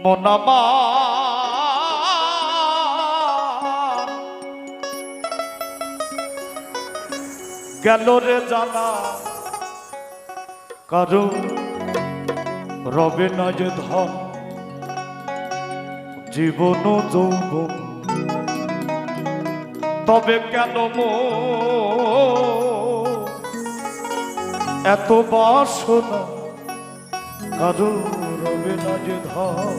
মনামা গেল রে জানা কারো রবে না যে ধন জীবন যৌবন তবে কেন এত বাসনা কারো রবে না যে ধন।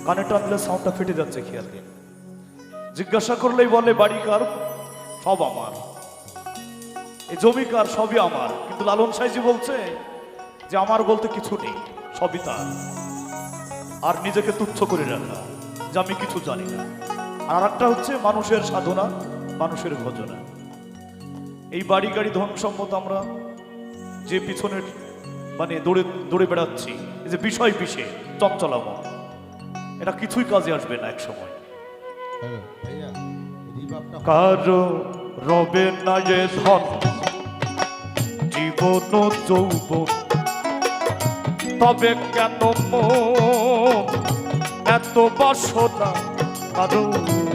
কানে টানলে সাউন্ডটা ফেটে যাচ্ছে, খেয়াল দিন। জিজ্ঞাসা করলেই বলে বাড়ি কার? সব আমার, এই জমি কার? সবই আমার। কিন্তু লালন সাইজি বলছে যে আমার বলতে কিছু নেই, সবই তার। আর নিজেকে তুচ্ছ করে রাখা যে আমি কিছু জানি না। আর একটা হচ্ছে মানুষের সাধনা, মানুষের ভজনা। এই বাড়ি গাড়ি ধন সম্পদ আমরা যে পিছনের মানে দৌড়ে দৌড়ে বেড়াচ্ছি, এই যে বিষয় পিছে চঞ্চলাম, এটা কিছুই কাজে আসবে না এক সময়। কারো রবে না যে ধন জীবন যৌবন তবে কেন এত বাসনা কারো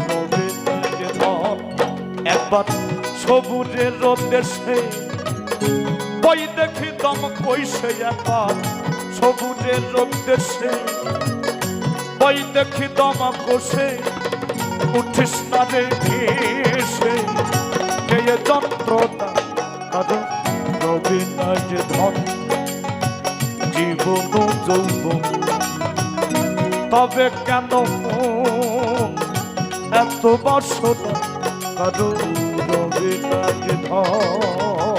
রবে না যে ধন। একবার সবুজের দেশে বই দেখি দম কইছে, একবার সবুজের দেশে বই দেখি দম কষে উঠিস না রে ভেসে কে যন্ত্রণা কারো রবে না যে ধন জীবন যৌবন তবে কেন এত বাসনা কারো রবে না যে ধন।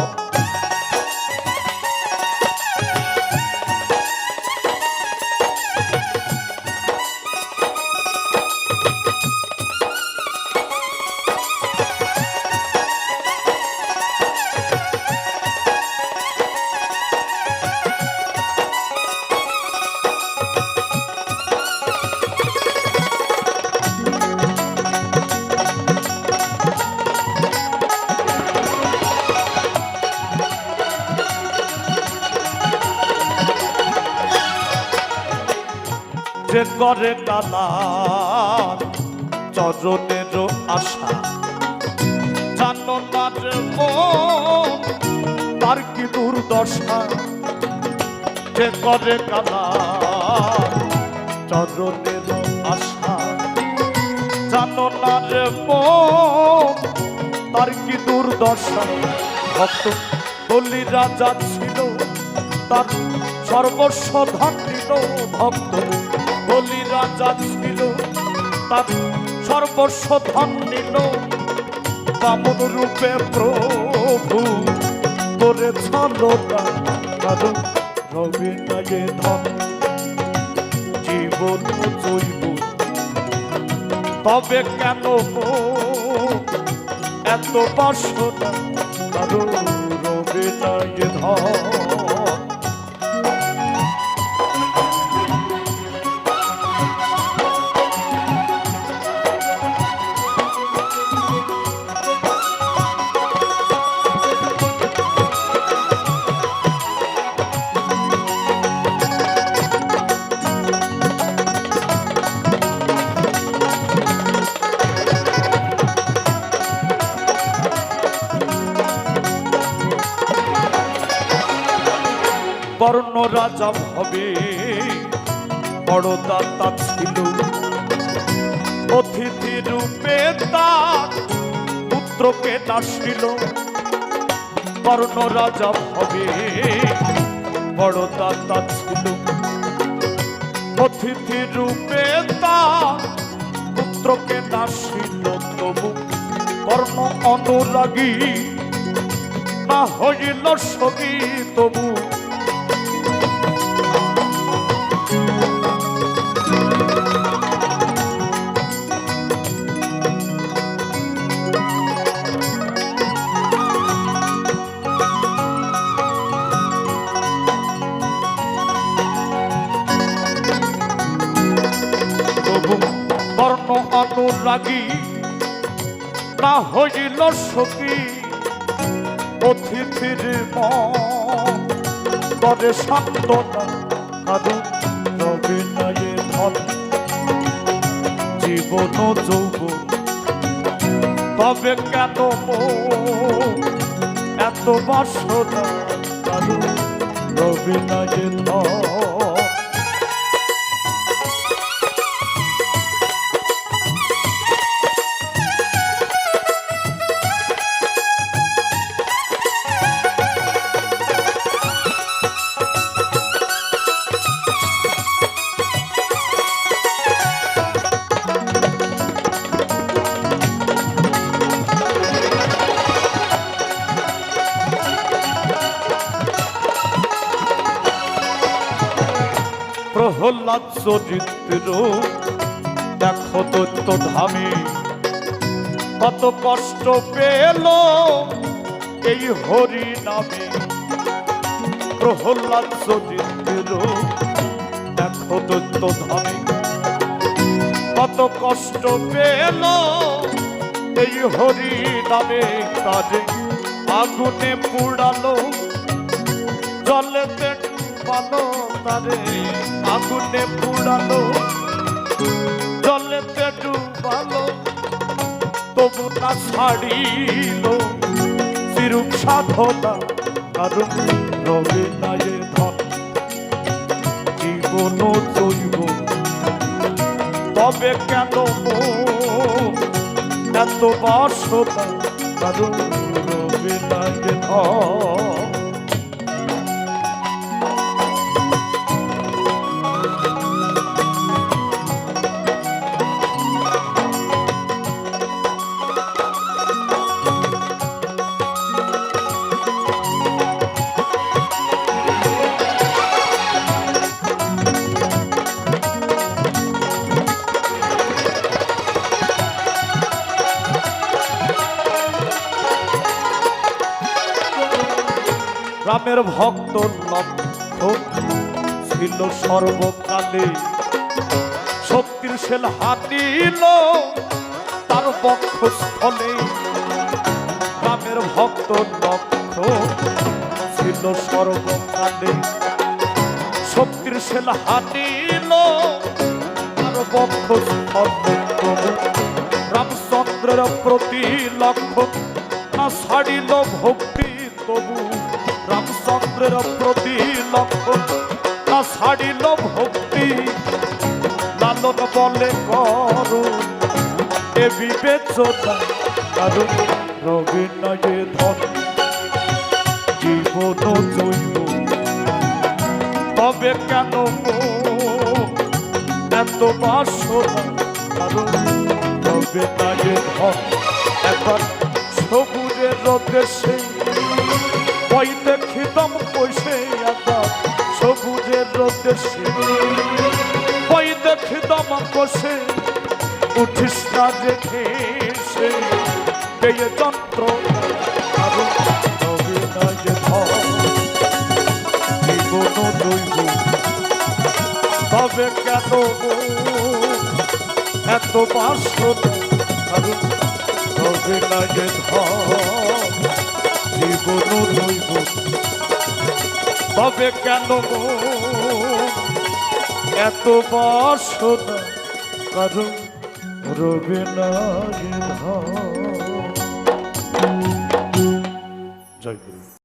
যে করে কালার চরণের আশা জানো না রে মন তার কি দুর্দশা। যে করে কালার চরণের আশা জানো না রে মন তার কি দুর্দশা। ভক্ত বলি রাজা ছিল তার সর্বস্ব ধন দিল, ভক্ত বলি রাজা ছিল তার সর্বস্ব ধন নিল। বামন রূপে প্রভু করে ছলনা কারো রবে না যে ধন জীবন জৈব তবে কেন এত বাসনা কারো রবে না যে ধন। বর্ণ রাজা হবে বড় দাতা ছিল, অতিথি রূপে তার পুত্রকে নাসিল। বর্ণ রাজা হবে বড় দাতা ছিল, অতিথি রূপে তার পুত্রকে নাসিল। তবু বর্ণ অনুরাগী না হইল সগী, তবু বর্ণ অনুরাগী না হইল সখী, অতিথির মন করে সান্ত্বনা কারো রবে না যে ধন জীবন যৌবন তবে কেন এত বাসনা কারো রবে না যে প্রহ্লাদ চরিত্র দেখো দৈত্য ধামে কত কষ্ট পেল এই হরি নামে। প্রহ্লাদ চরিত্র দেখো দৈত্য ধামে কত কষ্ট পেল এই হরি নামে। তারে আগুনে পুড়ালো জলেতে ডুবালো, তারে আগুনে পুড়ালো জলেতে ডুবালো, তবু না ছাড়িল চিরূপ সাধনা কারণ রবে না এ ধন। জীবন জৈব তবে কেন এত বাসনা কারণ রবে না এ ধন। রামের ভক্ত লক্ষ ছিল সর্বকালে, শক্তির শেল হাতিল তার বক্ষস্থলে। রামের ভক্ত লক্ষ ছিল সর্বকালে, শক্তির শেল হাতিল তার বক্ষস্থলে। রামচন্দ্রের প্রতি লক্ষ্য না ছাড়িল ভক্তি তবু, রামচন্দ্রের প্রতি লক্ষ্য না ছাড়িল ভক্তি। লালন বলে করো এ বিবেচনা কারণ রবে না এ ধন। জীবন জৈব তবে কেন এত বাসনা কারণ রবে না এ ধন। এখন সবুজের দেশে ওই দেখিতাম কইসে আবার সবুজের দেশে ওই দেখিতাম কষে উঠিস না দেখে সে পেয়ে যন্ত্র কারণ রবে না যে ধন। জীবন দৈব তবে কেন এত বাসনা কারণ রবে না যে ধন। জীবন দৈব তবে কেন এত বাসনা কারণ রবে না এ ধন। জয় গুরু।